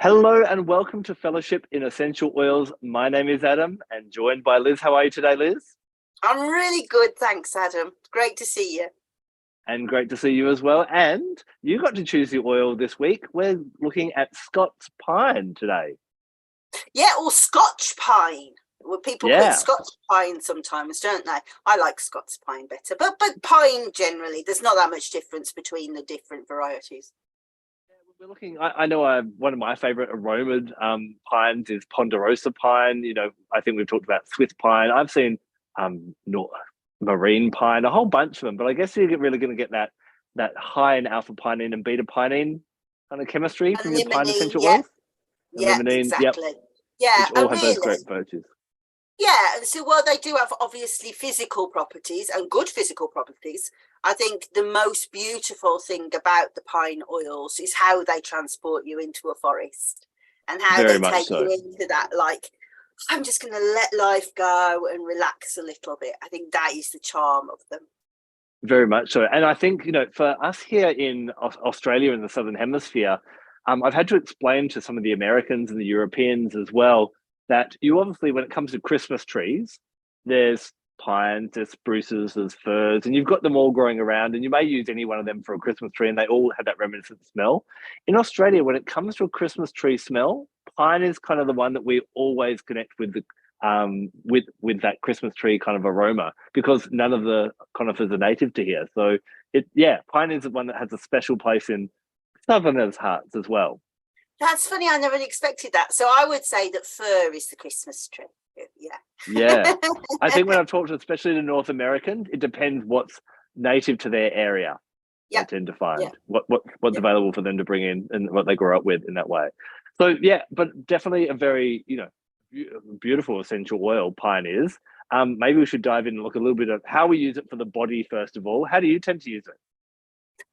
Hello and welcome to Fellowship in Essential Oils. My name is Adam and joined by Liz. How are you today, Liz? I'm really good, thanks, Adam. Great to see you. And great to see you as well. And you got to choose the oil this week. We're looking at Scots pine today. Yeah, or Scotch pine. Well, people put Scotch pine sometimes, don't they? I like Scots pine better, but pine generally, there's not that much difference between the different varieties. We're looking. I know one of my favourite aromaed pines is ponderosa pine. You know, I think we've talked about Swiss pine. I've seen marine pine, a whole bunch of them. But I guess you're really going to get that high in alpha pinene and beta pinene kind of chemistry from your pine essential oils. Yeah, exactly. Yep. Yeah, which all have those great virtues. Yeah, and so while they do have obviously physical properties and good physical properties, I think the most beautiful thing about the pine oils is how they transport you into a forest and how they take you into that, like, I'm just going to let life go and relax a little bit. I think that is the charm of them. Very much so. And I think, you know, for us here in Australia in the Southern Hemisphere, I've had to explain to some of the Americans and the Europeans as well that you obviously, when it comes to Christmas trees, there's pines, there's spruces, there's firs, and you've got them all growing around, and you may use any one of them for a Christmas tree, and they all have that reminiscent smell. In Australia, when it comes to a Christmas tree smell, pine is kind of the one that we always connect with the with that Christmas tree kind of aroma, because none of the conifers are native to here. So pine is the one that has a special place in Southerners' hearts as well. That's funny. I never expected that. So I would say that fir is the Christmas tree. Yeah. I think when I've talked to, especially the North Americans, it depends what's native to their area. I tend to find what's available for them to bring in and what they grow up with in that way. So but definitely a very, beautiful essential oil pine is. Maybe we should dive in and look a little bit at how we use it for the body first of all. How do you tend to use it?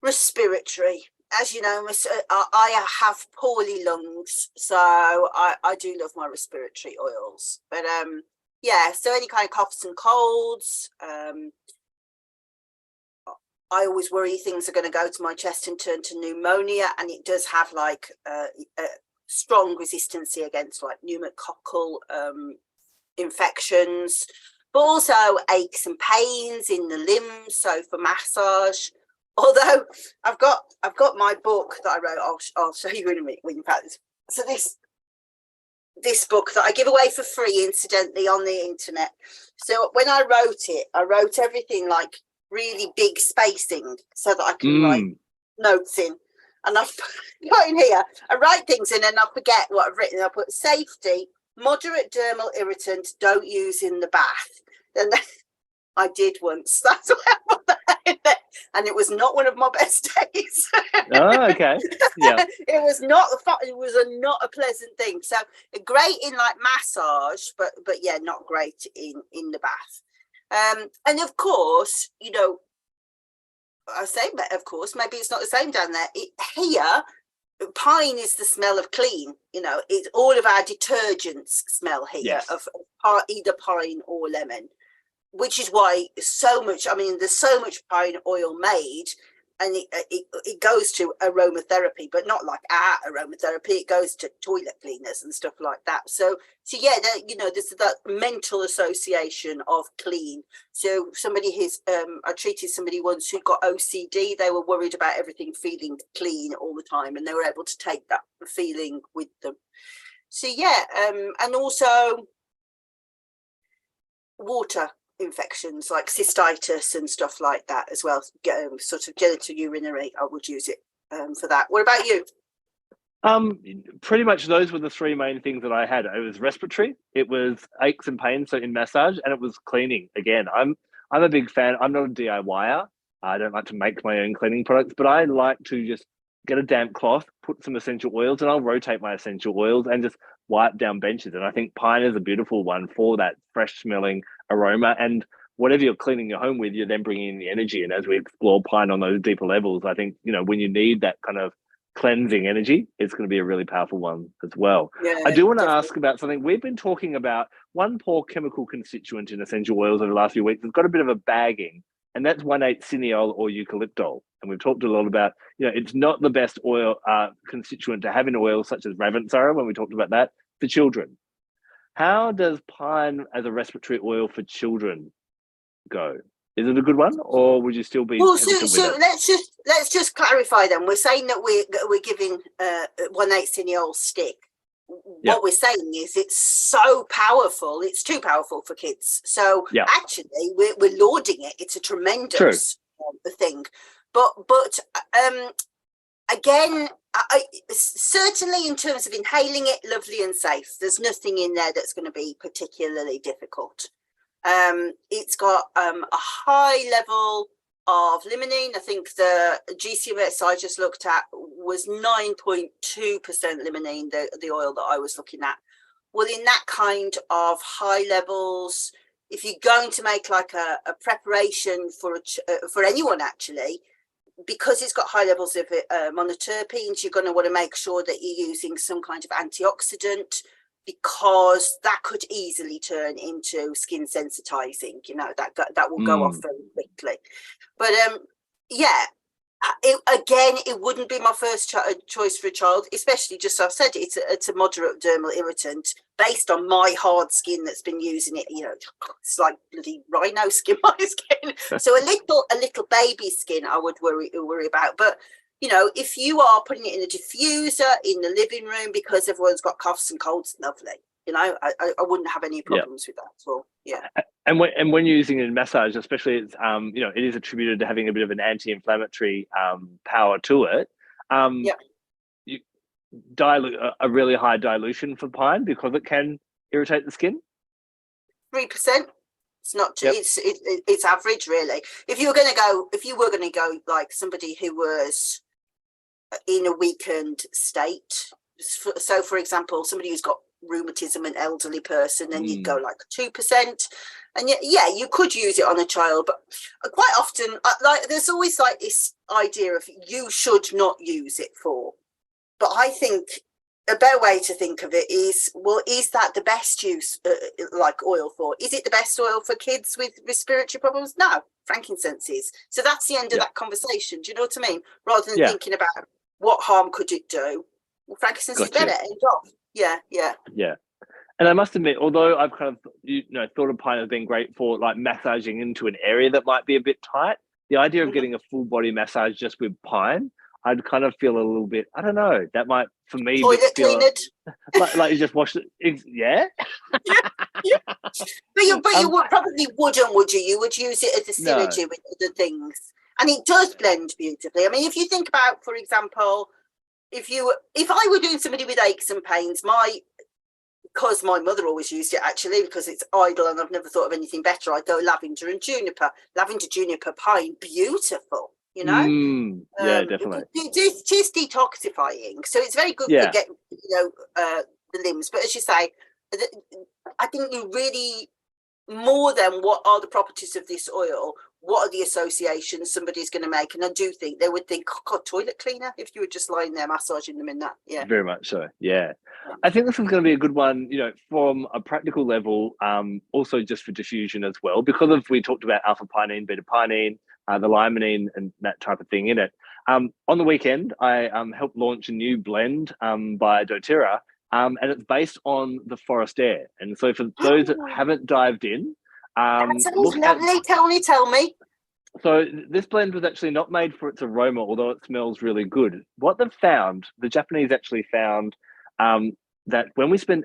Respiratory. As you know, I have poorly lungs, so I do love my respiratory oils. But so any kind of coughs and colds, I always worry things are going to go to my chest and turn to pneumonia, and it does have like a strong resistance against like pneumococcal infections, but also aches and pains in the limbs. So for massage. Although I've got my book that I wrote, I'll show you in a minute when you've had this. So this book that I give away for free, incidentally, on the internet. So when I wrote everything like really big spacing so that I can write notes in. And I've got in here, I write things in and I forget what I've written. I put safety, moderate dermal irritant, don't use in the bath. And then I did once. That's why I put that in there. And it was not one of my best days. Oh, okay. Yeah. It was not not a pleasant thing. So great in like massage, but not great in the bath. And of course, I say, but of course, maybe it's not the same down there. Here, pine is the smell of clean. It's all of our detergents smell here of either pine or lemon. Which is why there's so much pine oil made, and it goes to aromatherapy, but not like our aromatherapy. It goes to toilet cleaners and stuff like that. So there's that mental association of clean. So I treated somebody once who got OCD. They were worried about everything feeling clean all the time, and they were able to take that feeling with them. So and also water infections like cystitis and stuff like that as well, sort of genital urinary. I would use it for that. What about you? Pretty much those were the three main things that I had. It was respiratory, it was aches and pains, so in massage, and it was cleaning. Again, I'm a big fan. I'm not a DIYer. I don't like to make my own cleaning products, but I like to just get a damp cloth, put some essential oils, and I'll rotate my essential oils and just wipe down benches. And I think pine is a beautiful one for that fresh smelling aroma. And whatever you're cleaning your home with, you're then bringing in the energy. And as we explore pine on those deeper levels, I think, when you need that kind of cleansing energy, it's going to be a really powerful one as well. Yeah, I do want to ask about something. We've been talking about one poor chemical constituent in essential oils over the last few weeks. It's got a bit of a bagging, and that's 1,8 cineol or eucalyptol. And we've talked a lot about, it's not the best oil constituent to have in oil, such as Ravensara, when we talked about that, for children. How does pine as a respiratory oil for children go? Is it a good one, or would you still be hesitant with it? let's just clarify then. We're saying that we're giving 1/8 in the old stick. What we're saying is it's so powerful, it's too powerful for kids. So actually we're lauding it. It's a tremendous thing. But again, certainly in terms of inhaling it, lovely and safe. There's nothing in there that's going to be particularly difficult. It's got a high level of limonene. I think the GCMS I just looked at was 9.2% limonene, the oil that I was looking at. Well, in that kind of high levels, if you're going to make like a preparation for anyone actually, because it's got high levels of monoterpenes, you're going to want to make sure that you're using some kind of antioxidant, because that could easily turn into skin sensitizing. That will go off very quickly. But it wouldn't be my first choice for a child, especially, just I've said, it's a moderate dermal irritant based on my hard skin that's been using it. It's like bloody rhino skin, my skin. So a little baby skin I would worry about. But if you are putting it in a diffuser in the living room because everyone's got coughs and colds, lovely. I wouldn't have any problems with that at all. Yeah. And when you're using it in massage, especially, it's it is attributed to having a bit of an anti-inflammatory power to it. You dilute a really high dilution for pine because it can irritate the skin. 3%. It's not too, it's average, really. If you were going to go like somebody who was in a weakened state, so for example, somebody who's got rheumatism, an elderly person, then you'd go like 2%. And you could use it on a child, but quite often, there's always like this idea of you should not use it for. But I think a better way to think of it is, well, is that the best use, like oil for? Is it the best oil for kids with respiratory problems? No, frankincense is. So that's the end of that conversation. Do you know what I mean? Rather than thinking about what harm could it do, well, frankincense is better. End off. Yeah. And I must admit, although I've kind of thought of pine as being great for like massaging into an area that might be a bit tight, the idea of getting a full body massage just with pine, I'd kind of feel a little bit, I don't know, that might, for me, toilet cleaned. like you just wash it. Yeah. But you probably wouldn't, would you? You would use it as a synergy with other things. And it does blend beautifully. I mean, if you think about, for example, if I were doing somebody with aches and pains, because my mother always used it, actually, because it's idle and I've never thought of anything better, I'd go lavender and juniper. Lavender, juniper, pine, beautiful. Yeah, definitely. It's just detoxifying, so it's very good to get the limbs. But as you say, I think you really, more than what are the properties of this oil, what are the associations somebody's going to make? And I do think they would think, oh God, toilet cleaner, if you were just lying there massaging them in that. Yeah, very much so. Yeah, I think this is going to be a good one, from a practical level, also just for diffusion as well, because we talked about alpha pinene, beta pinene, the limonene and that type of thing in it. On the weekend, I helped launch a new blend by doTERRA, and it's based on the forest air. And so for those that haven't dived in, that sounds lovely. Tell me. So this blend was actually not made for its aroma, although it smells really good. What they've found, the Japanese actually found, that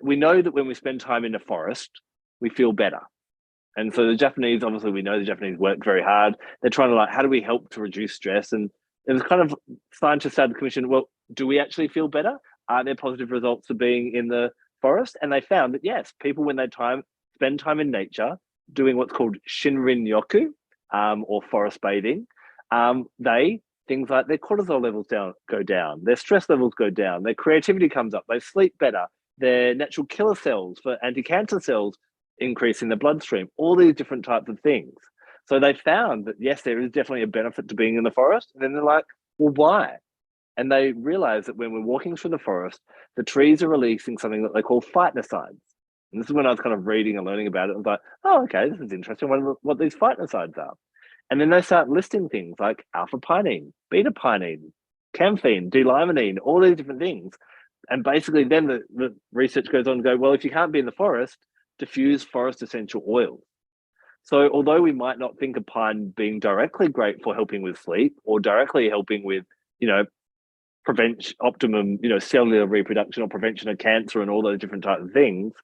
we know that when we spend time in the forest, we feel better. And so the Japanese, obviously, we know the Japanese work very hard. They're trying to how do we help to reduce stress? And it was kind of scientists had the commission, well, do we actually feel better? Are there positive results of being in the forest? And they found that, yes, people, when they spend time in nature, doing what's called shinrin yoku, or forest bathing, things like their cortisol levels go down, their stress levels go down, their creativity comes up, they sleep better, their natural killer cells for anti-cancer cells increase in the bloodstream, all these different types of things. So they found that, yes, there is definitely a benefit to being in the forest. And then they're like, well, why? And they realize that when we're walking through the forest, the trees are releasing something that they call phytonicides. And this is when I was kind of reading and learning about it. I was like, oh, okay, this is interesting. I wonder what these phytonicides are. And then they start listing things like alpha pinene, beta pinene, camphene, D-limonene, all these different things. And basically then the research goes on to go, well, if you can't be in the forest, diffuse forest essential oils. So although we might not think of pine being directly great for helping with sleep or directly helping with, prevent optimum, cellular reproduction or prevention of cancer and all those different types of things,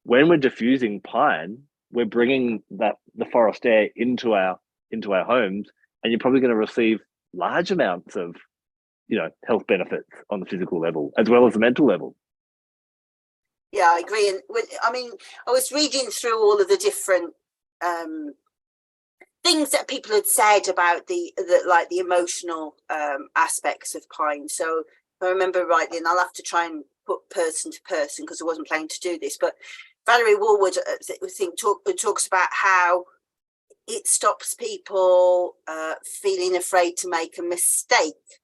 when we're diffusing pine, we're bringing the forest air into our homes, and you're probably going to receive large amounts of, health benefits on the physical level as well as the mental level. Yeah, I agree. And I was reading through all of the different things that people had said about the emotional aspects of pine. So if I remember rightly, and I'll have to try and put person to person because I wasn't planning to do this, but Valerie Woolwood, talks about how it stops people feeling afraid to make a mistake.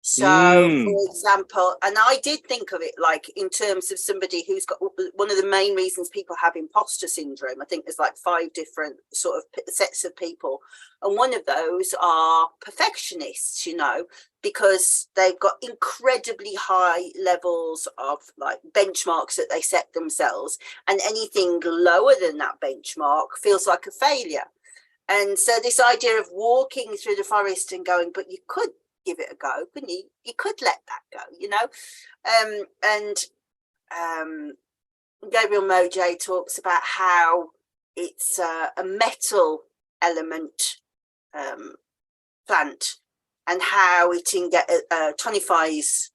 So, for example, and I did think of it like in terms of somebody who's got one of the main reasons people have imposter syndrome. I think there's like 5 different sort of sets of people. And one of those are perfectionists, because they've got incredibly high levels of like benchmarks that they set themselves. And anything lower than that benchmark feels like a failure. And so this idea of walking through the forest and going, but you could give it a go, couldn't you? You could let that go, and Gabriel Mojay talks about how it's a metal element plant, and how it tonifies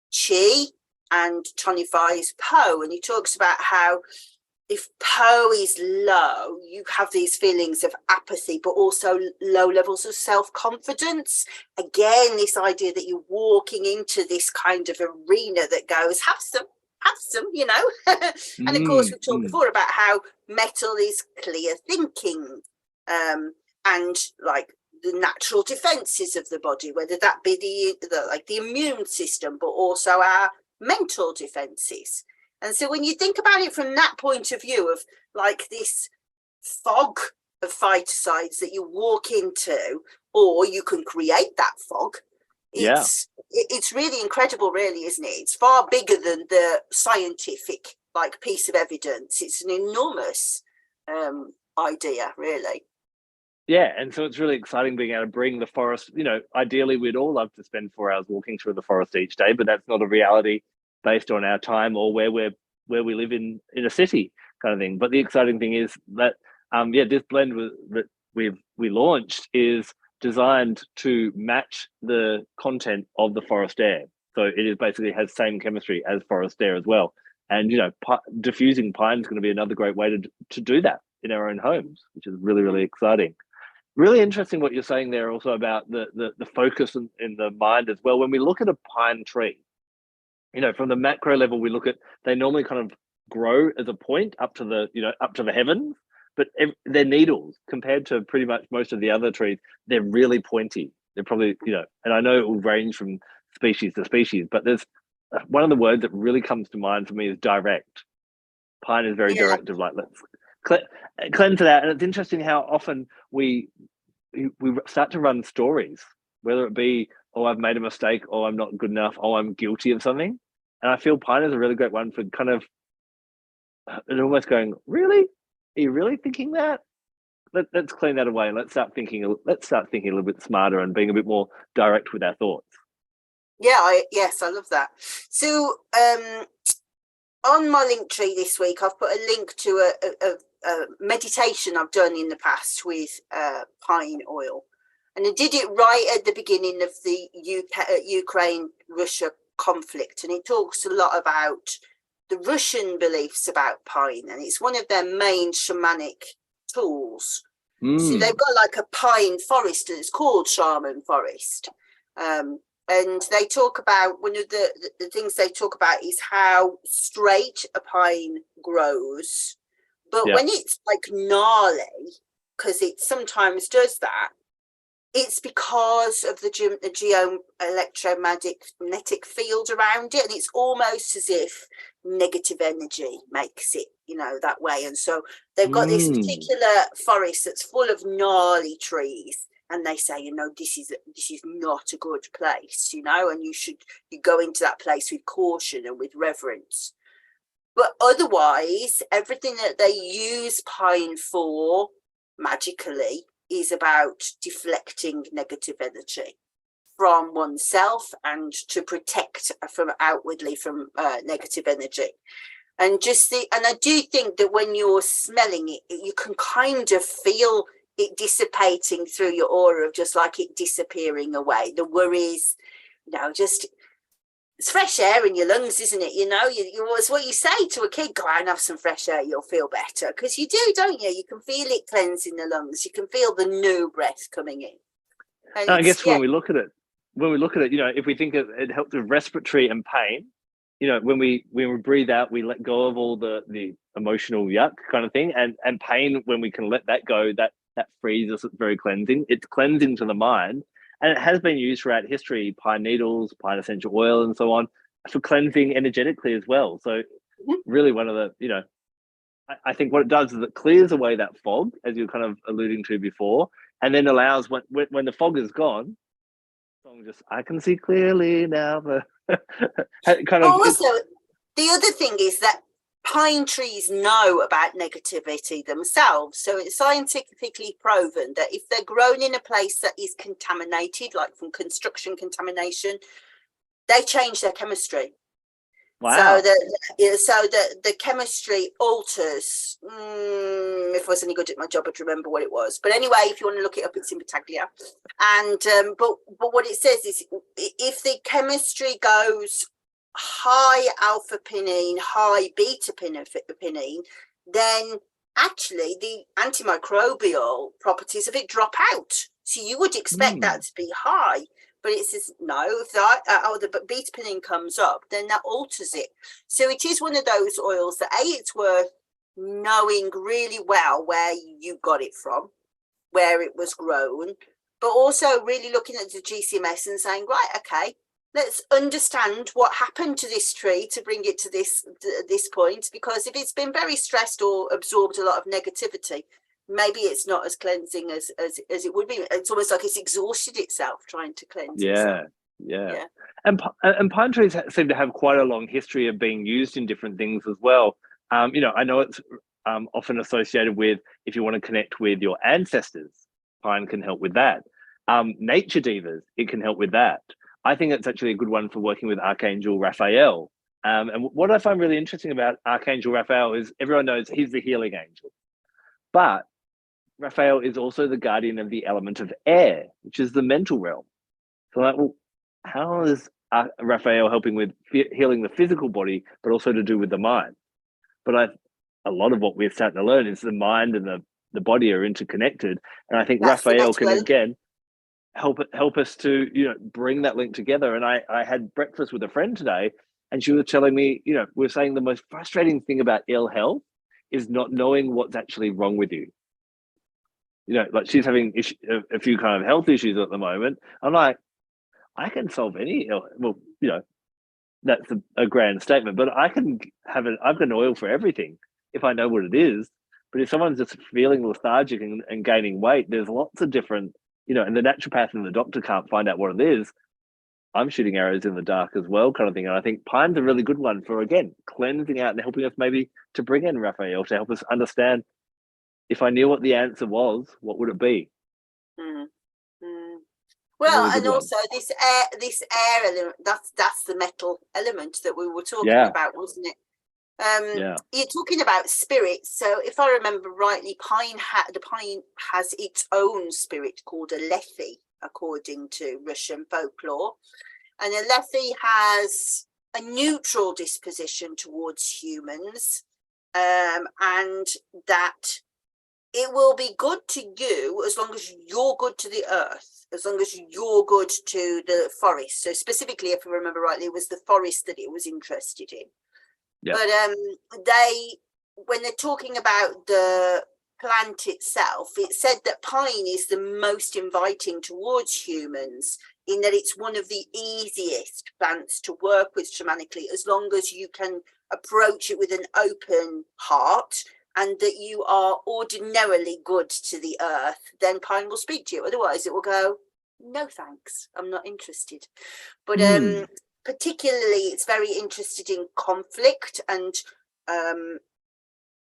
chi and tonifies Po. And he talks about how if Po is low, you have these feelings of apathy, but also low levels of self-confidence. Again, this idea that you're walking into this kind of arena that goes, have some, And of course, we talked before about how metal is clear thinking, and like the natural defenses of the body, whether that be the immune system, but also our mental defenses. And so when you think about it from that point of view of like this fog of phytoncides that you walk into, or you can create that fog, it's really incredible, really, isn't it? It's far bigger than the scientific like piece of evidence. It's an enormous idea, really. Yeah, and so it's really exciting being able to bring the forest. Ideally, we'd all love to spend 4 hours walking through the forest each day, but that's not a reality based on our time or where we live in a city kind of thing. But the exciting thing is that this blend that we launched is designed to match the content of the forest air. So it is basically has same chemistry as forest air as well. And diffusing pine is going to be another great way to do that in our own homes, which is really, really exciting. Really interesting what you're saying there also about the focus in the mind as well. When we look at a pine tree, from the macro level, we look at, they normally kind of grow as a point up to the heavens, but they're needles compared to pretty much most of the other trees. They're really pointy. They're probably, and I know it will range from species to species, but there's one of the words that really comes to mind for me is direct. Pine is very directive, like let's cleanse it out. And it's interesting how often we start to run stories, whether it be, oh, I've made a mistake, oh, I'm not good enough, oh, I'm guilty of something. And I feel pine is a really great one for kind of almost going, really? Are you really thinking that? Let's clean that away and let's start thinking a little bit smarter and being a bit more direct with our thoughts. Yeah, yes, I love that. So on my link tree this week, I've put a link to a meditation I've done in the past with pine oil. And I did it right at the beginning of the Ukraine-Russia conflict. And it talks a lot about the Russian beliefs about pine. And it's one of their main shamanic tools. So they've got like a pine forest, and it's called shaman forest. And they talk about, one of the things they talk about is how straight a pine grows. But when it's like gnarly, because it sometimes does that, it's because of the geoelectromagnetic field around it. And it's almost as if negative energy makes it, that way. And so they've got this particular forest that's full of gnarly trees. and they say, you know, this is not a good place, you know, and you go into that place with caution and with reverence. But otherwise, everything that they use pine for magically is about deflecting negative energy from oneself and to protect from outwardly from negative energy. And I do think that when you're smelling it, you can kind of feel it dissipating through your aura, of just like it disappearing away. The worries, you know, just it's fresh air in your lungs, isn't it? You know, it's what you say to a kid: go out and have some fresh air, you'll feel better. Because you do, don't you? You can feel it cleansing the lungs. You can feel the new breath coming in. And I guess when we look at it, you know, if we think it helps with respiratory and pain, you know, when we breathe out, we let go of all the emotional yuck kind of thing, and pain, when we can let that go, that frees us. It's very cleansing. It's cleansing to the mind. And it has been used throughout history, pine needles, pine essential oil, and so on, for cleansing energetically as well. So really one of the, you know, I think what it does is it clears away that fog, as you were kind of alluding to before, and then allows, when the fog is gone, I can see clearly now. Kind of. Also, the other thing is that pine trees know about negativity themselves. So it's scientifically proven that if they're grown in a place that is contaminated, like from construction contamination, they change their chemistry. Wow. So the chemistry alters. If I was any good at my job, I'd remember what it was. But anyway, if you want to look it up, it's in Battaglia. And but what it says is, if the chemistry goes high alpha pinene, high beta pinene, then actually the antimicrobial properties of it drop out. So you would expect that to be high, but it says no. If the beta pinene comes up, then that alters it. So it is one of those oils that it's worth knowing really well where you got it from, where it was grown, but also really looking at the GCMS and saying, right, okay, let's understand what happened to this tree to bring it to this point, because if it's been very stressed or absorbed a lot of negativity, maybe it's not as cleansing as it would be. It's almost like it's exhausted itself trying to cleanse itself. Yeah. And pine trees seem to have quite a long history of being used in different things as well. You know, I know it's often associated with, if you want to connect with your ancestors, pine can help with that. Nature divas, it can help with that. I think it's actually a good one for working with Archangel Raphael. And what I find really interesting about Archangel Raphael is everyone knows he's the healing angel. But Raphael is also the guardian of the element of air, which is the mental realm. So like, well, how is Raphael helping with healing the physical body, but also to do with the mind? But a lot of what we're starting to learn is the mind and the body are interconnected. And I think Raphael can, again, help us to, you know, bring that link together. And I had breakfast with a friend today, and she was telling me, you know, we're saying the most frustrating thing about ill health is not knowing what's actually wrong with you. You know, like she's having a few kind of health issues at the moment. I'm like, I can solve any, well, you know, that's a grand statement, but I can I've got an oil for everything if I know what it is. But if someone's just feeling lethargic and gaining weight, there's lots of different, you know, and the naturopath and the doctor can't find out what it is. I'm shooting arrows in the dark as well, kind of thing. And I think pine's a really good one for, again, cleansing out and helping us maybe to bring in Raphael to help us understand, if I knew what the answer was, what would it be? Well, really, and also this air element, that's the metal element that we were talking about, wasn't it? You're talking about spirits. So if I remember rightly, the pine has its own spirit called a lethe, according to Russian folklore. And a lethe has a neutral disposition towards humans, and that it will be good to you as long as you're good to the earth, as long as you're good to the forest. So specifically, if I remember rightly, it was the forest that it was interested in. But when they're talking about the plant itself, it said that pine is the most inviting towards humans, in that it's one of the easiest plants to work with shamanically, as long as you can approach it with an open heart and that you are ordinarily good to the earth, then pine will speak to you. Otherwise it will go, no thanks, I'm not interested. But particularly it's very interested in conflict and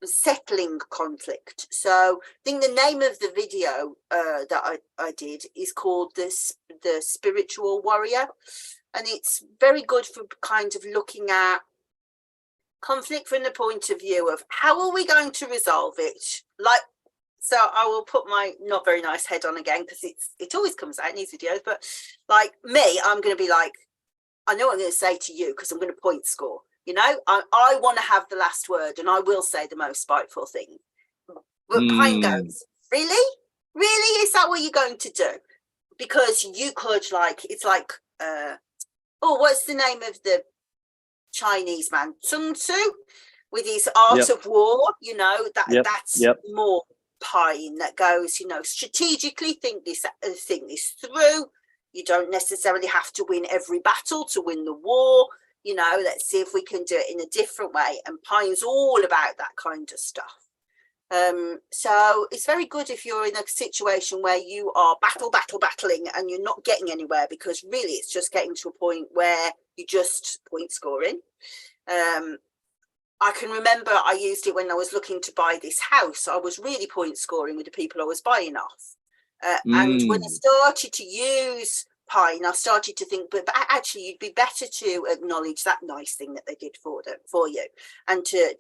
settling conflict. So I think the name of the video that I did is called the Spiritual Warrior, and it's very good for kind of looking at conflict from the point of view of how are we going to resolve it. Like, so I will put my not very nice head on again, because it always comes out in these videos, but like me, I'm going to be like, I know what I'm going to say to you because I'm going to point score. You know, I want to have the last word, and I will say the most spiteful thing. But Pine goes, really? Really? Is that what you're going to do? Because you could, like, it's like, what's the name of the Chinese man? Sun Tzu, with his art of war, you know, that's more Pine, that goes, you know, strategically think this through. You don't necessarily have to win every battle to win the war. You know, let's see if we can do it in a different way. And Pine's all about that kind of stuff. So it's very good if you're in a situation where you are battling and you're not getting anywhere, because really it's just getting to a point where you just point scoring. I can remember I used it when I was looking to buy this house. I was really point scoring with the people I was buying off. And when I started to use Pine, I started to think, but actually you'd be better to acknowledge that nice thing that they did for you, and to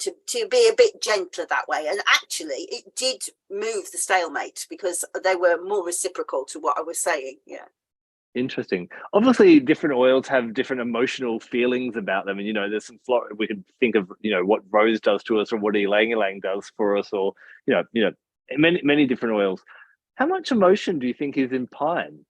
be a bit gentler that way. And actually it did move the stalemate, because they were more reciprocal to what I was saying. Interesting. Obviously different oils have different emotional feelings about them, and you know, there's some we could think of, you know, what rose does to us, or what ylang ylang does for us, or you know many different oils. How much emotion do you think is in Pine?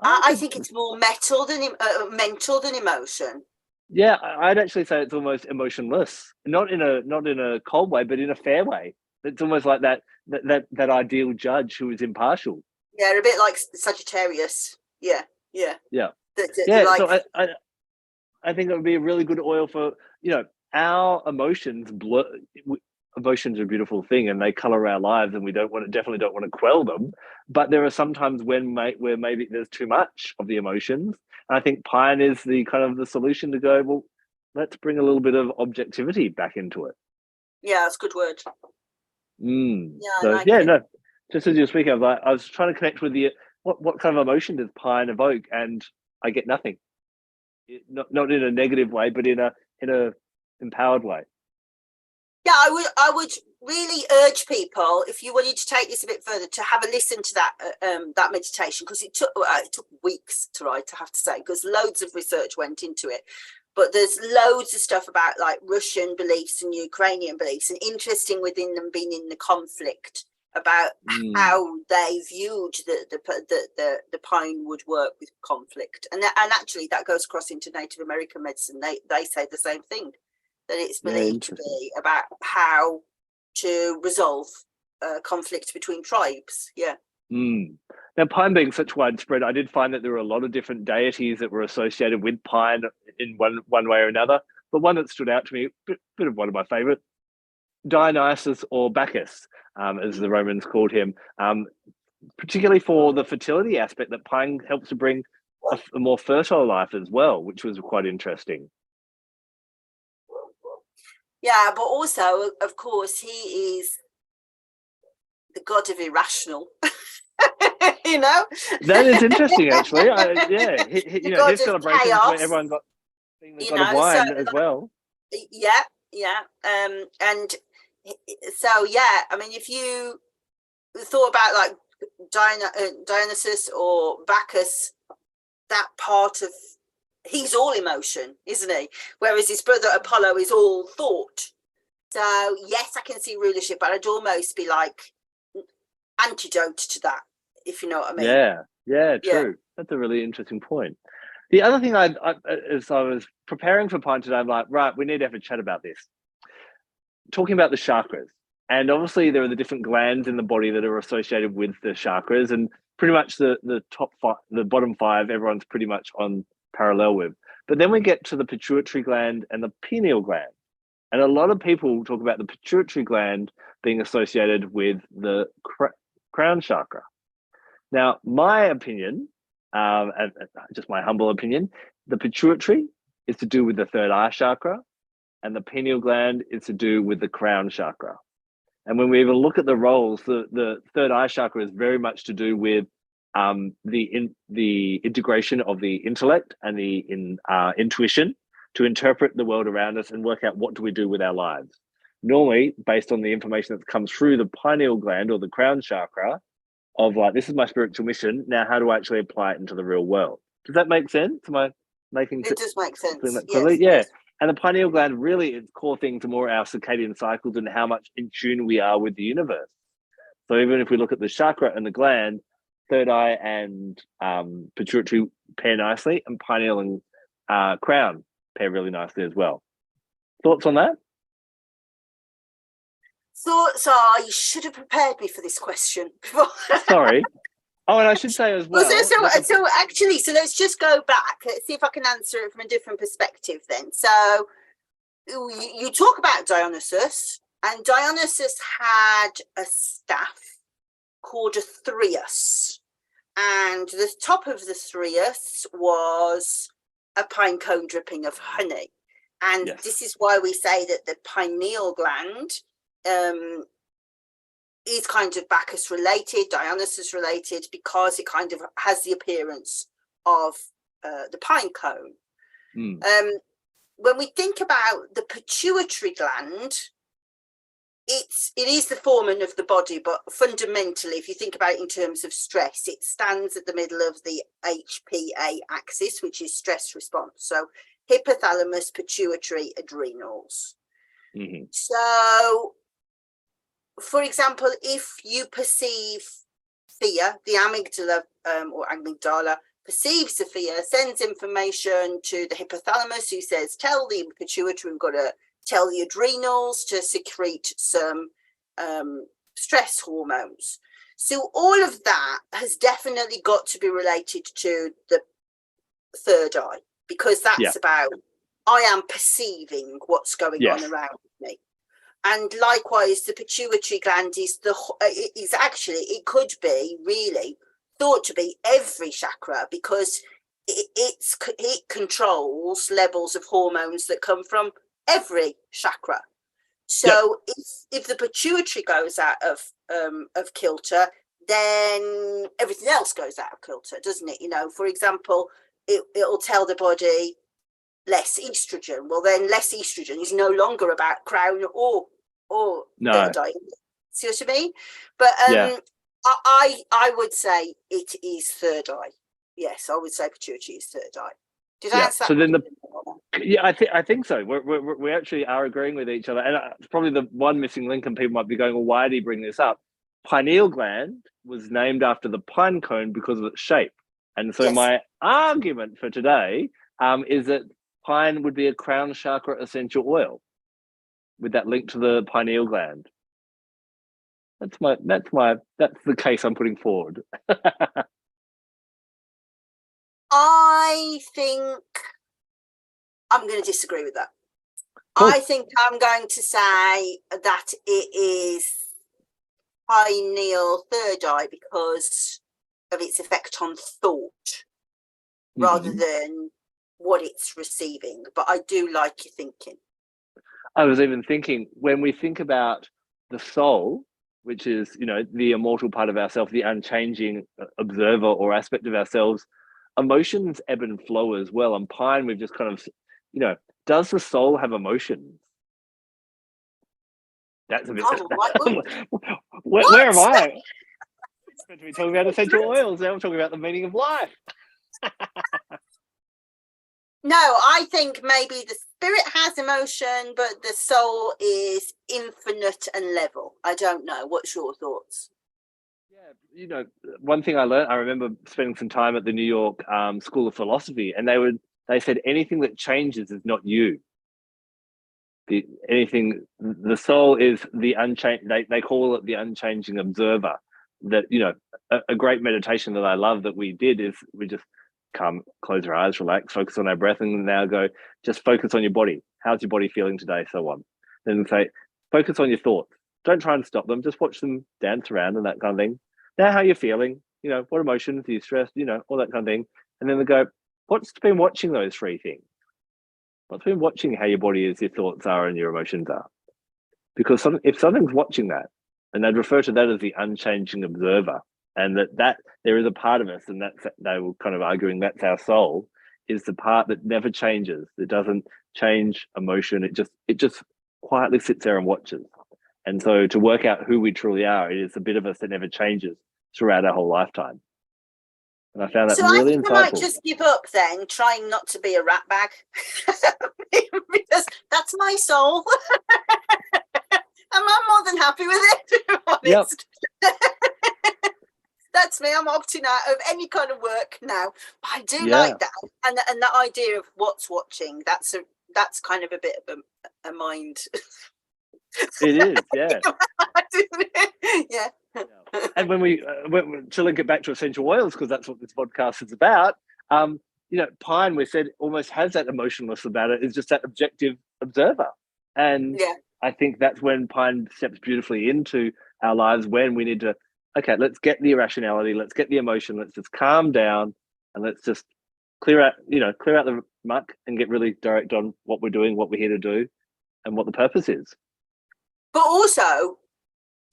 I think it's more mental than emotion. Yeah, I'd actually say it's almost emotionless, not in a cold way, but in a fair way. It's almost like that ideal judge who is impartial. Yeah, a bit like Sagittarius. Yeah. Like, so I think it would be a really good oil for, you know, our emotions. Emotions are a beautiful thing, and they color our lives, and we definitely don't want to quell them. But there are sometimes where maybe there's too much of the emotions. And I think Pine is the kind of the solution to go, well, let's bring a little bit of objectivity back into it. Yeah, that's a good word. Just as you're speaking of, I was trying to connect with the what kind of emotion does Pine evoke, and I get nothing. Not in a negative way, but in a empowered way. Yeah, I would really urge people, if you wanted to take this a bit further, to have a listen to that meditation, because it took weeks to write, I have to say, because loads of research went into it. But there's loads of stuff about like Russian beliefs and Ukrainian beliefs, and interesting within them being in the conflict about how they viewed the pine would work with conflict, and actually that goes across into Native American medicine. They say the same thing, that it's believed to be about how to resolve conflict between tribes. Now, Pine being such widespread, I did find that there were a lot of different deities that were associated with Pine in one way or another. But one that stood out to me, bit of one of my favorite, Dionysus, or Bacchus, as the Romans called him, particularly for the fertility aspect, that Pine helps to bring a more fertile life as well, which was quite interesting. Yeah, but also, of course, he is the god of irrational. You know, that is interesting, actually. His celebration where everyone got the god of wine as well. And so I mean, if you thought about like Dionysus or Bacchus, that part of, he's all emotion, isn't he? Whereas his brother Apollo is all thought. So yes, I can see rulership, but I'd almost be like antidote to that, if you know what I mean. Yeah, true. Yeah. That's a really interesting point. The other thing as I was preparing for Pine today, I'm like, right, we need to have a chat about this. Talking about the chakras. And obviously there are the different glands in the body that are associated with the chakras, and pretty much the top five, the bottom five, everyone's pretty much on parallel with. But then we get to the pituitary gland and the pineal gland. And a lot of people talk about the pituitary gland being associated with the crown chakra. Now, my opinion, and just my humble opinion, the pituitary is to do with the third eye chakra, and the pineal gland is to do with the crown chakra. And when we even look at the roles, the third eye chakra is very much to do with the integration of the intellect and the intuition to interpret the world around us and work out what do we do with our lives. Normally, based on the information that comes through the pineal gland or the crown chakra, of like, this is my spiritual mission. Now, how do I actually apply it into the real world? Does that make sense? Am I making it does make sense? Yes, yeah. Yes. And the pineal gland, really, its core things are more our circadian cycles and how much in tune we are with the universe. So even if we look at the chakra and the gland, third eye and pituitary pair nicely, and pineal and crown pair really nicely as well. Thoughts on that? Thoughts are, you should have prepared me for this question before. Sorry. Oh, and I should say as well. So actually, let's just go back. Let's see if I can answer it from a different perspective then. So you talk about Dionysus, and Dionysus had a staff called a threus. And the top of the threus was a pine cone dripping of honey. And yes. This is why we say that the pineal gland is kind of Bacchus related, Dionysus related, because it kind of has the appearance of the pine cone. When we think about the pituitary gland, it is the foreman of the body, but fundamentally, if you think about it in terms of stress, it stands at the middle of the HPA axis, which is stress response. So hypothalamus, pituitary, adrenals. Mm-hmm. So, for example, if you perceive fear, the amygdala or amygdala perceives the fear, sends information to the hypothalamus, who says, tell the pituitary, we've got to tell the adrenals to secrete some stress hormones. So all of that has definitely got to be related to the third eye, because that's about, I am perceiving what's going on around me. And likewise, the pituitary gland is actually, it could be really thought to be every chakra, because it controls levels of hormones that come from every chakra. So if the pituitary goes out of kilter, then everything else goes out of kilter, doesn't it? You know, for example, it'll tell the body less estrogen. Well, then less estrogen is no longer about crown or third eye. See what I mean? But I would say it is third eye. Yes, I would say pituitary is third eye. Did I answer that? So then I think so. We actually are agreeing with each other, and it's probably the one missing link. And people might be going, "Well, why did he bring this up?" Pineal gland was named after the pine cone because of its shape, and so my argument for today is that pine would be a crown chakra essential oil, with that link to the pineal gland. That's the case I'm putting forward. I think I'm going to disagree with that. Cool. I think I'm going to say that it is pineal third eye because of its effect on thought rather than what it's receiving. But I do like your thinking. I was even thinking, when we think about the soul, which is, you know, the immortal part of ourselves, the unchanging observer or aspect of ourselves, emotions ebb and flow as well. And pine, we've just kind of, you know, does the soul have emotions? That's a bit. Where am I? It's meant to be talking about essential oils. Now I'm talking about the meaning of life. No, I think maybe the spirit has emotion, but the soul is infinite and level. I don't know. What's your thoughts? Yeah, you know, one thing I learned, I remember spending some time at the New York School of Philosophy, and they said anything that changes is not you. The soul is the unchanged. They call it the unchanging observer. That, you know, a great meditation that I love that we did is we just come, close our eyes, relax, focus on our breath, and now go, just focus on your body. How's your body feeling today? So on. Then say, focus on your thoughts. Don't try and stop them. Just watch them dance around and that kind of thing. Now, how you're feeling, what emotions, are you stressed, all that kind of thing. And then they go, what's been watching those three things? What's been watching how your body is, your thoughts are, and your emotions are? Because if something's watching that, and they'd refer to that as the unchanging observer, and that there is a part of us, and that's they were kind of arguing that's our soul, is the part that never changes. It doesn't change emotion. It just quietly sits there and watches. And so to work out who we truly are, it is a bit of us that never changes throughout our whole lifetime. And I found that So really I think insightful. I might just give up then, trying not to be a rat bag, because that's my soul. And I'm more than happy with it, to be honest. Yep. That's me. I'm opting out of any kind of work now. But I do like that, and that idea of what's watching. That's kind of a bit of a mind. It is, yeah. Yeah. And when to link it back to essential oils, because that's what this podcast is about. Pine, we said, almost has that emotionless about it. It's just that objective observer, and I think that's when Pine steps beautifully into our lives, when we need to, okay, let's get the irrationality, let's get the emotion, let's just calm down, and let's just clear out the muck and get really direct on what we're doing, what we're here to do, and what the purpose is. But also,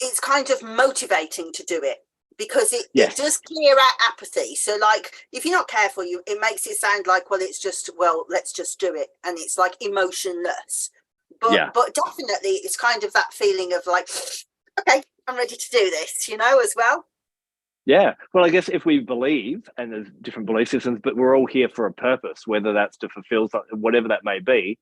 it's kind of motivating to do it, because it does clear out apathy. So like, if you're not careful, it makes it sound like, let's just do it, and it's like emotionless. But definitely it's kind of that feeling of like, okay, I'm ready to do this, as well. Yeah. Well, I guess if we believe, and there's different belief systems, but we're all here for a purpose, whether that's to fulfill something, whatever that may be,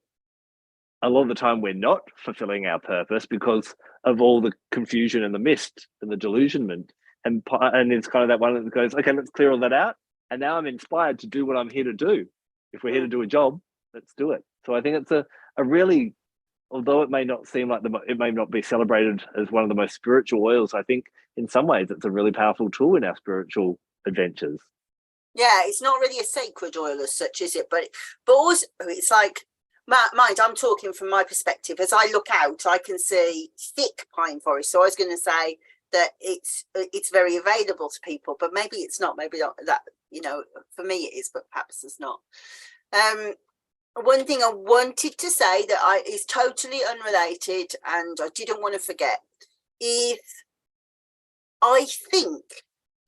a lot of the time we're not fulfilling our purpose because of all the confusion and the mist and the delusionment. And it's kind of that one that goes, okay, let's clear all that out. And now I'm inspired to do what I'm here to do. If we're here to do a job, let's do it. So I think it's a really, although it may not seem like it may not be celebrated as one of the most spiritual oils, I think in some ways it's a really powerful tool in our spiritual adventures. Yeah, it's not really a sacred oil as such, is it? But also it's like, mind, I'm talking from my perspective. As I look out, I can see thick pine forest. So I was going to say that it's very available to people, but maybe it's not. Maybe not that, for me it is, but perhaps it's not. One thing I wanted to say that is totally unrelated, and I didn't want to forget, is I think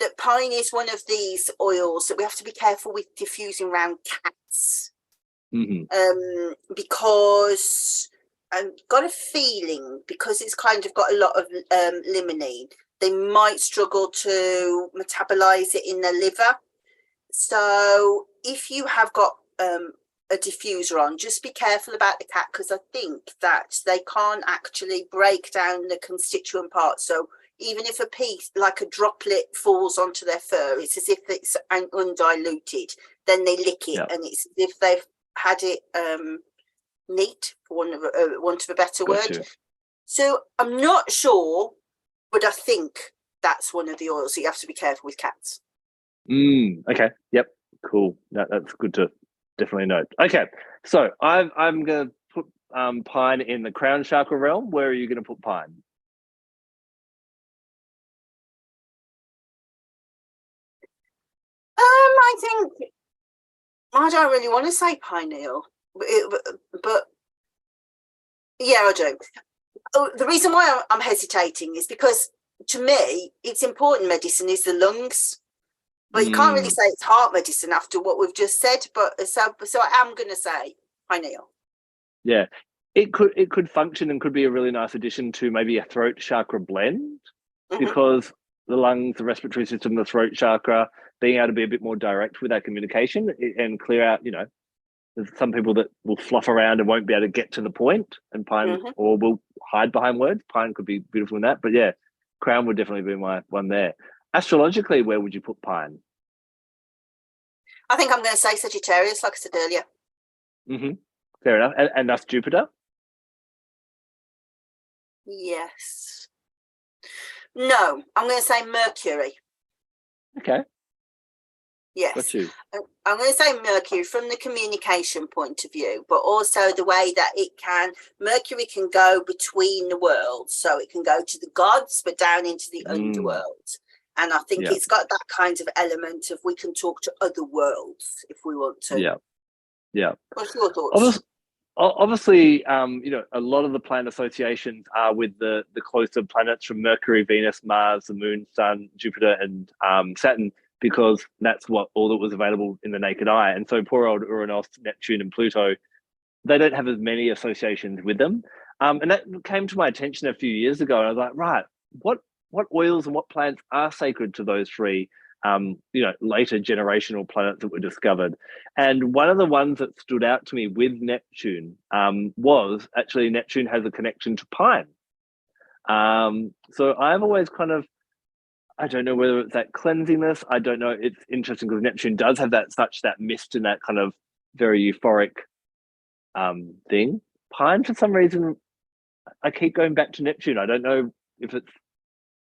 that pine is one of these oils that we have to be careful with diffusing around cats. Mm-hmm. Because I've got a feeling, because it's kind of got a lot of limonene, they might struggle to metabolize it in the liver. So if you have got a diffuser on, just be careful about the cat, because I think that they can't actually break down the constituent parts. So even if a piece, like a droplet, falls onto their fur, it's as if it's undiluted. Then they lick it, and it's as if they've had it neat, for want of a better word. So I'm not sure, but I think that's one of the oils that you have to be careful with cats. Okay. Yep. Cool. That's good to definitely note. Okay. So I'm going to put pine in the crown chakra realm. Where are you going to put pine? I think I don't really want to say pineal, but yeah, I do. The reason why I'm hesitating is because, to me, it's important medicine is the lungs, but you can't really say it's heart medicine after what we've just said. But so I am going to say pineal. Yeah, it could function and could be a really nice addition to maybe a throat chakra blend, because the lungs, the respiratory system, the throat chakra, being able to be a bit more direct with our communication and clear out, there's some people that will fluff around and won't be able to get to the point, and pine or will hide behind words. Pine could be beautiful in that, but yeah, crown would definitely be my one there. Astrologically, where would you put pine? I think I'm going to say Sagittarius, like I said earlier. Fair enough. And that's Jupiter? Yes. No, I'm going to say Mercury. Okay. Yes. Got you. I'm going to say Mercury from the communication point of view, but also the way that Mercury can go between the worlds. So it can go to the gods, but down into the underworld. And I think it's got that kind of element of we can talk to other worlds if we want to. Yeah. Yeah. What's your thoughts? Obviously, a lot of the planet associations are with the closer planets from Mercury, Venus, Mars, the Moon, Sun, Jupiter, and Saturn, because that's all that was available in the naked eye. And so poor old Uranus, Neptune, and Pluto, they don't have as many associations with them. And that came to my attention a few years ago. And I was like, right, what oils and what plants are sacred to those three, later generational planets that were discovered? And one of the ones that stood out to me with Neptune was actually Neptune has a connection to pine. So I've always I don't know whether it's that cleansiness. I don't know. It's interesting because Neptune does have that mist and that kind of very euphoric thing. Pine, for some reason, I keep going back to Neptune. I don't know if it's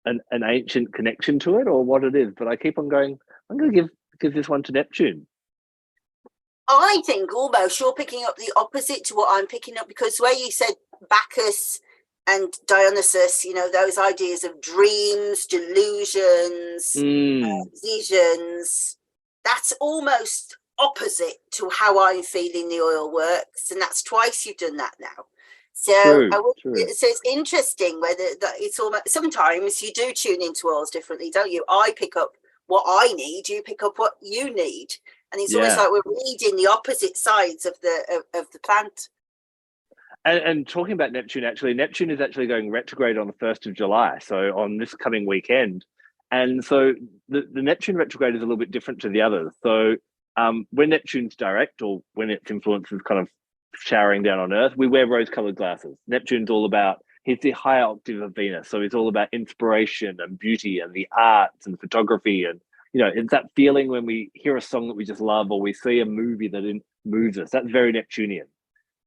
an ancient connection to it or what it is, but I keep on going, I'm going to give this one to Neptune. I think almost you're picking up the opposite to what I'm picking up, because where you said Bacchus and Dionysus, those ideas of dreams, delusions, visions, that's almost opposite to how I'm feeling the oil works. And that's twice you've done that now. So, True. So it's interesting whether it's almost, sometimes you do tune into oils differently, don't you? I pick up what I need, you pick up what you need. And it's almost like we're reading the opposite sides of the plant. And talking about Neptune, Neptune is actually going retrograde on the 1st of July, so on this coming weekend. And so the Neptune retrograde is a little bit different to the others. So when Neptune's direct, or when its influence is kind of showering down on Earth, we wear rose-colored glasses. Neptune's all about, he's the higher octave of Venus, so it's all about inspiration and beauty and the arts and photography. And, it's that feeling when we hear a song that we just love, or we see a movie that moves us. That's very Neptunian.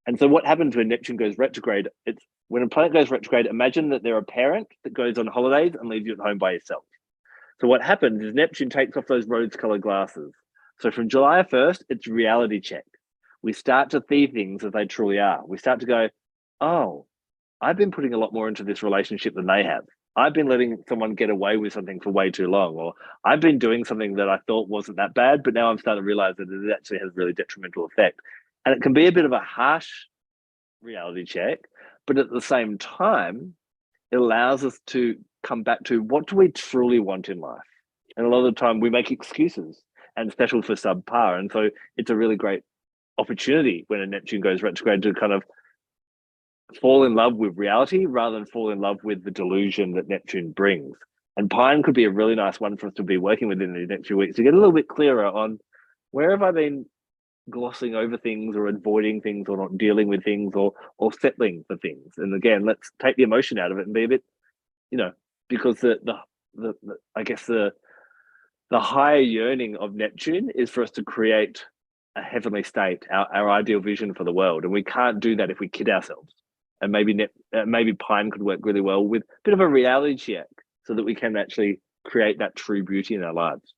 And so what happens when Neptune goes retrograde, it's when a planet goes retrograde, imagine that they're a parent that goes on holidays and leaves you at home by yourself. So what happens is Neptune takes off those rose-colored glasses. So from July 1st, it's reality check. We start to see things as they truly are. We start to go, oh, I've been putting a lot more into this relationship than they have. I've been letting someone get away with something for way too long, or I've been doing something that I thought wasn't that bad, but now I'm starting to realize that it actually has really detrimental effect. And it can be a bit of a harsh reality check, but at the same time, it allows us to come back to what do we truly want in life? And a lot of the time we make excuses and settle for subpar. And so it's a really great opportunity when a Neptune goes retrograde to kind of fall in love with reality rather than fall in love with the delusion that Neptune brings. And pine could be a really nice one for us to be working with in the next few weeks to get a little bit clearer on where have I been glossing over things or avoiding things or not dealing with things or settling for things. And again, let's take the emotion out of it and be a bit, because the I guess the higher yearning of Neptune is for us to create a heavenly state, our ideal vision for the world. And we can't do that if we kid ourselves. And maybe pine could work really well with a bit of a reality check so that we can actually create that true beauty in our lives.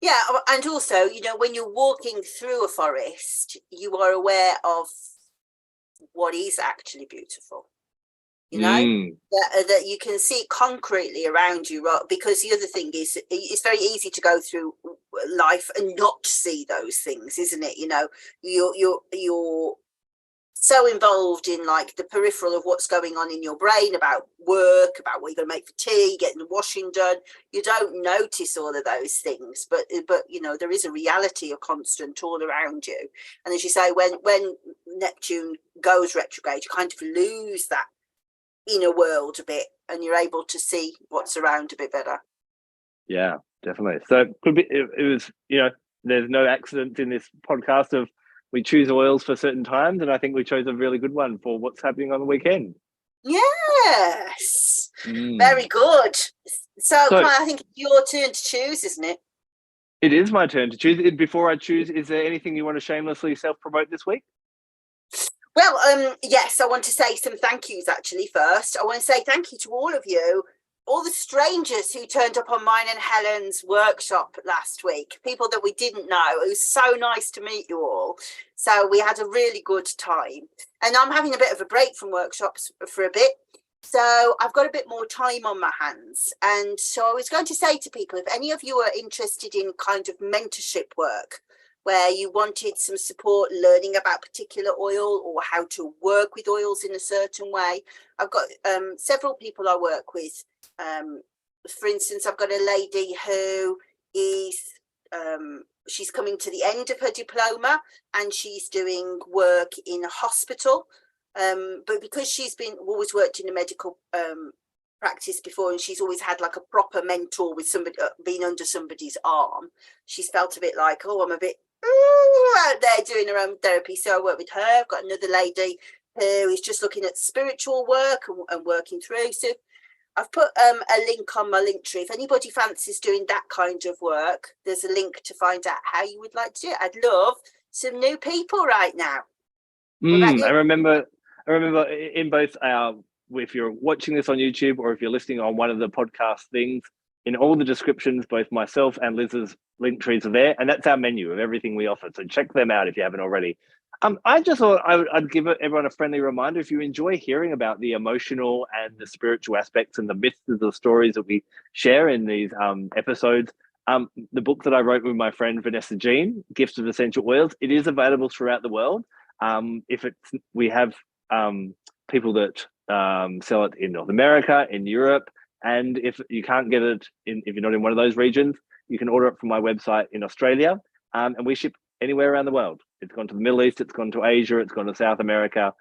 Yeah, and also, when you're walking through a forest, you are aware of what is actually beautiful. That you can see concretely around you, right? Because the other thing is, it's very easy to go through life and not see those things, isn't it? You're so involved in like the peripheral of what's going on in your brain about work, about what you're going to make for tea, getting the washing done. You don't notice all of those things, but there is a reality, a constant all around you. And as you say, when Neptune goes retrograde, you kind of lose that inner world a bit, and you're able to see what's around a bit better. Yeah, definitely. So it could be. It was. There's no accident in this podcast of. We choose oils for certain times, and I think we chose a really good one for what's happening on the weekend. Yes, very good. So I think it's your turn to choose, isn't it? It is my turn to choose. Before I choose, is there anything you want to shamelessly self-promote this week? Well, yes, I want to say some thank yous actually first. I want to say thank you to all of you all the strangers who turned up on mine and Helen's workshop last week, people that we didn't know. It was so nice to meet you all. So we had a really good time. And I'm having a bit of a break from workshops for a bit. So I've got a bit more time on my hands. And so I was going to say to people, if any of you are interested in kind of mentorship work, where you wanted some support learning about particular oil or how to work with oils in a certain way, I've got several people I work with. For instance, I've got a lady who is, she's coming to the end of her diploma and she's doing work in a hospital. But because she's always worked in a medical practice before, and she's always had like a proper mentor with somebody being under somebody's arm, she's felt a bit like, oh, I'm a bit out there doing her own therapy. So I work with her. I've got another lady who is just looking at spiritual work and working through. So I've put a link on my link tree. If anybody fancies doing that kind of work, there's a link to find out how you would like to do it. I'd love some new people right now. I remember in both our, if you're watching this on YouTube or if you're listening on one of the podcast things, in all the descriptions, both myself and Liz's link trees are there, and that's our menu of everything we offer. So check them out if you haven't already. I just thought I'd give everyone a friendly reminder. If you enjoy hearing about the emotional and the spiritual aspects and the myths of the stories that we share in these episodes, the book that I wrote with my friend Vanessa Jean, Gifts of Essential Oils, it is available throughout the world. We have people that sell it in North America, in Europe, and if you can't get it if you're not in one of those regions, you can order it from my website in Australia, and we ship anywhere around the world. It's gone to the Middle East, it's gone to Asia, it's gone to South America,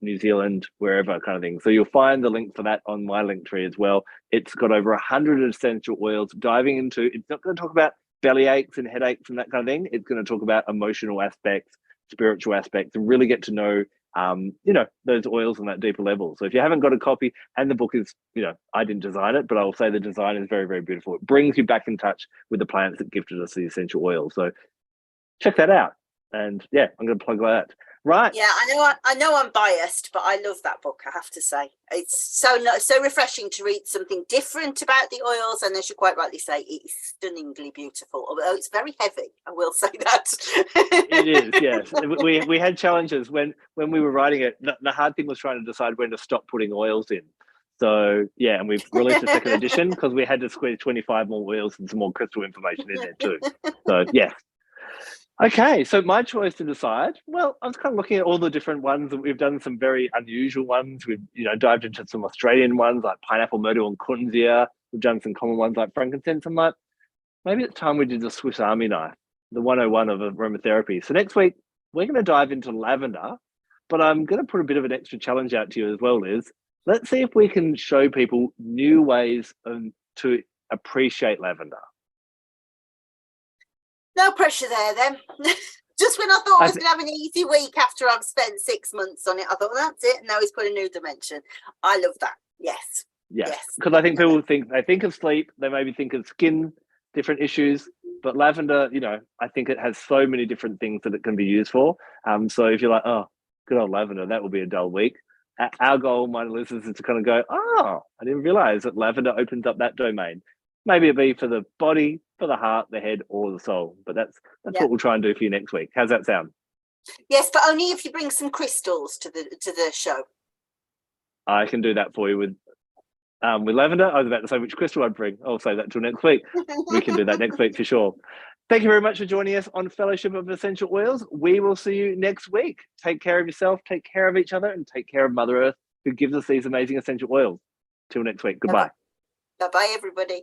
New Zealand, wherever kind of thing. So you'll find the link for that on my link tree as well. It's got over 100 essential oils diving into. It's not going to talk about belly aches and headaches and that kind of thing. It's going to talk about emotional aspects, spiritual aspects, and really get to know those oils on that deeper level. So if you haven't got a copy, and the book is, I didn't design it, but I will say the design is very, very beautiful. It brings you back in touch with the plants that gifted us the essential oil. So check that out. And yeah, I'm going to plug that. Right. Yeah, I know I'm biased, but I love that book, I have to say. It's so refreshing to read something different about the oils, and as you quite rightly say, it is stunningly beautiful. Although it's very heavy, I will say that. It is, yes. We had challenges when we were writing it. The hard thing was trying to decide when to stop putting oils in. So yeah, and we've released a second edition because we had to squeeze 25 more oils and some more crystal information in there too. So yes. Okay, so my choice to decide, well, I was kind of looking at all the different ones that we've done, some very unusual ones. We've, dived into some Australian ones like pineapple, myrtle, and kunzia. We've done some common ones like frankincense. I'm like, maybe it's time we did the Swiss Army knife, the 101 of aromatherapy. So next week, we're going to dive into lavender, but I'm going to put a bit of an extra challenge out to you as well, Liz. Let's see if we can show people new ways to appreciate lavender. No pressure there then. Just when I thought I was going to have an easy week after I've spent 6 months on it, I thought, well, that's it. Now he's put a new dimension. I love that. Yes. Yes. Because I think people think of sleep, they maybe think of skin, different issues, but lavender, I think it has so many different things that it can be used for. So if you're like, oh, good old lavender, that will be a dull week. Our goal, mine and Liz's, is to kind of go, oh, I didn't realize that lavender opens up that domain. Maybe it'll be for the body, for the heart, the head, or the soul. But that's what we'll try and do for you next week. How's that sound? Yes, but only if you bring some crystals to the show. I can do that for you with lavender. I was about to say which crystal I'd bring. I'll say that till next week. We can do that next week for sure. Thank you very much for joining us on Fellowship of Essential Oils. We will see you next week. Take care of yourself, take care of each other, and take care of Mother Earth, who gives us these amazing essential oils. Till next week. Goodbye. Bye-bye, everybody.